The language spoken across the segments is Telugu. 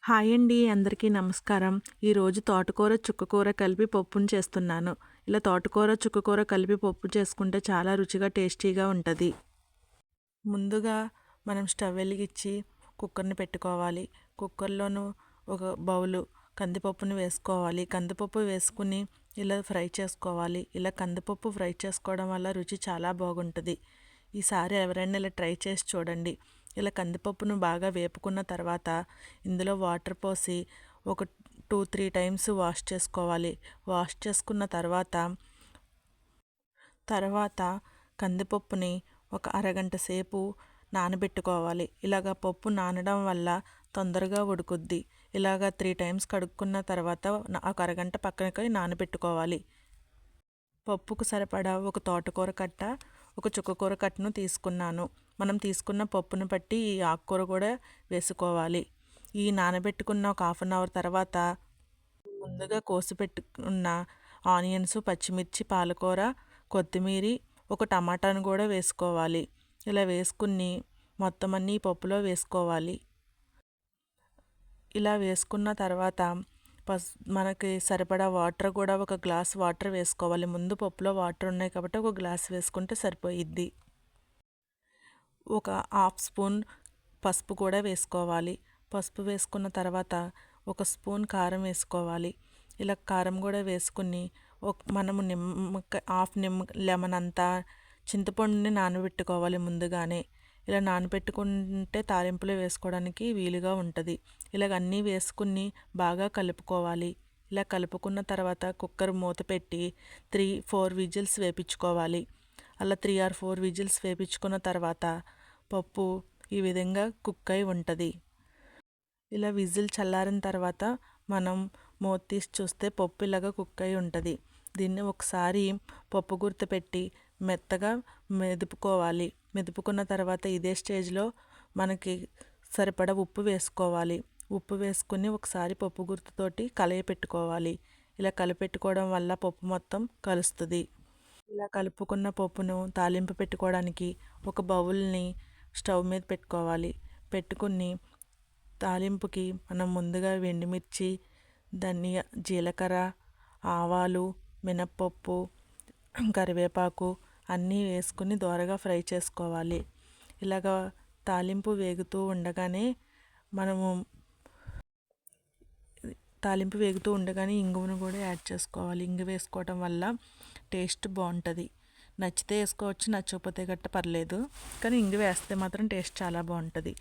హాయ్ అండి, అందరికీ నమస్కారం. ఈరోజు తోటకూర చుక్కకూర కలిపి పప్పును చేస్తున్నాను. ఇలా తోటకూర చుక్కకూర కలిపి పప్పు చేసుకుంటే చాలా రుచిగా టేస్టీగా ఉంటుంది. ముందుగా మనం స్టవ్ వెలిగించి కుక్కర్ని పెట్టుకోవాలి. కుక్కర్లోను ఒక బౌలు కందిపప్పుని వేసుకోవాలి. కందిపప్పు వేసుకుని ఇలా ఫ్రై చేసుకోవాలి. ఇలా కందిపప్పు ఫ్రై చేసుకోవడం వల్ల రుచి చాలా బాగుంటుంది. ఈసారి ఎవరైనా ఇలా ట్రై చేసి చూడండి. ఇలా కందిపప్పును బాగా వేపుకున్న తర్వాత ఇందులో వాటర్ పోసి ఒక 2-3 టైమ్స్ వాష్ చేసుకోవాలి. వాష్ చేసుకున్న తర్వాత కందిపప్పుని ఒక అరగంట సేపు నానబెట్టుకోవాలి. ఇలాగ పప్పు నానడం వల్ల తొందరగా ఉడుకుద్ది. ఇలాగ 3 టైమ్స్ కడుక్కున్న తర్వాత ఒక అరగంట పక్కనకి నానబెట్టుకోవాలి. పప్పుకు సరిపడా ఒక తోటకూర కట్ట, ఒక చుక్కకూర కట్టను తీసుకున్నాను. మనం తీసుకున్న పప్పును బట్టి ఈ ఆకుకూర కూడా వేసుకోవాలి. ఈ నానబెట్టుకున్న ఒక హాఫ్ అన్ అవర్ తర్వాత ముందుగా కోసి పెట్టుకున్న ఆనియన్స్, పచ్చిమిర్చి, పాలకూర, కొత్తిమీర, ఒక టమాటాను కూడా వేసుకోవాలి. ఇలా వేసుకుని మొత్తం అన్నీ పప్పులో వేసుకోవాలి. ఇలా వేసుకున్న తర్వాత మనకి సరిపడా వాటర్ కూడా ఒక గ్లాస్ వాటర్ వేసుకోవాలి. ముందు పప్పులో వాటర్ ఉన్నాయి కాబట్టి ఒక గ్లాస్ వేసుకుంటే సరిపోయిద్ది. ఒక హాఫ్ స్పూన్ పసుపు కూడా వేసుకోవాలి. పసుపు వేసుకున్న తర్వాత ఒక స్పూన్ కారం వేసుకోవాలి. ఇలా కారం కూడా వేసుకుని మనము హాఫ్ లెమన్ అంతా చింతపండుని నానబెట్టుకోవాలి ముందుగానే. ఇలా నానబెట్టుకుంటే తాలింపులో వేసుకోవడానికి వీలుగా ఉంటుంది. ఇలాగ అన్నీ వేసుకుని బాగా కలుపుకోవాలి. ఇలా కలుపుకున్న తర్వాత కుక్కర్ మూత పెట్టి 3-4 విజిల్స్ వేపించుకోవాలి. అలా 3 or 4 విజిల్స్ వేపించుకున్న తర్వాత పప్పు ఈ విధంగా కుక్ అయి ఉంటుంది. ఇలా విజిల్ చల్లారిన తర్వాత మనం మూత తీసి చూస్తే పప్పు ఇలాగా కుక్ అయి ఉంటుంది. దీన్ని ఒకసారి పప్పు గుర్తు పెట్టి మెత్తగా మెదుపుకోవాలి. మెదుపుకున్న తర్వాత ఇదే స్టేజ్లో మనకి సరిపడా ఉప్పు వేసుకోవాలి. ఉప్పు వేసుకుని ఒకసారి పప్పు గుర్తుతోటి పెట్టుకోవాలి. ఇలా కలిపెట్టుకోవడం వల్ల పప్పు మొత్తం కలుస్తుంది. ఇలా కలుపుకున్న పప్పును తాలింపు పెట్టుకోవడానికి ఒక బౌల్ని స్టవ్ మీద పెట్టుకోవాలి. పెట్టుకుని తాలింపుకి మనం ముందుగా ఎండుమిర్చి, జీలకర్ర, ఆవాలు, మినప్పప్పు, కరివేపాకు అన్నీ వేసుకుని దోరగా ఫ్రై చేసుకోవాలి. ఇలాగా తాలింపు వేగుతూ ఉండగానే ఇంగువను కూడా యాడ్ చేసుకోవాలి. ఇంగు వేసుకోవడం వల్ల టేస్ట్ బాగుంటుంది. నచ్చితే వేసుకోవచ్చు, నచ్చకపోతే గట్ట పర్లేదు, కానీ ఇంగు వేస్తే మాత్రం టేస్ట్ చాలా బాగుంటుంది.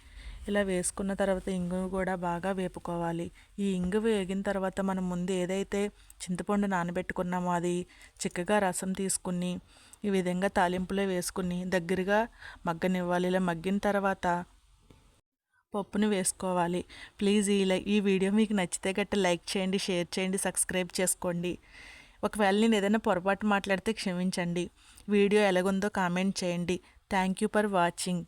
ఇలా వేసుకున్న తర్వాత ఇంగువ కూడా బాగా వేపుకోవాలి. ఈ ఇంగువ వేగిన తర్వాత మనం ముందు ఏదైతే చింతపండు నానబెట్టుకున్నామో అది చిక్కగా రసం తీసుకుని ఈ విధంగా తాలింపులో వేసుకుని దగ్గరగా మగ్గనివ్వాలి. ఇలా మగ్గిన తర్వాత పప్పును వేసుకోవాలి. ప్లీజ్ ఈ వీడియో మీకు నచ్చితే గట్ట లైక్ చేయండి, షేర్ చేయండి, సబ్స్క్రైబ్ చేసుకోండి. ఒకవేళ నేను ఏదైనా పొరపాటు మాట్లాడితే క్షమించండి. వీడియో ఎలాగుందో కామెంట్ చేయండి. Thank you for watching.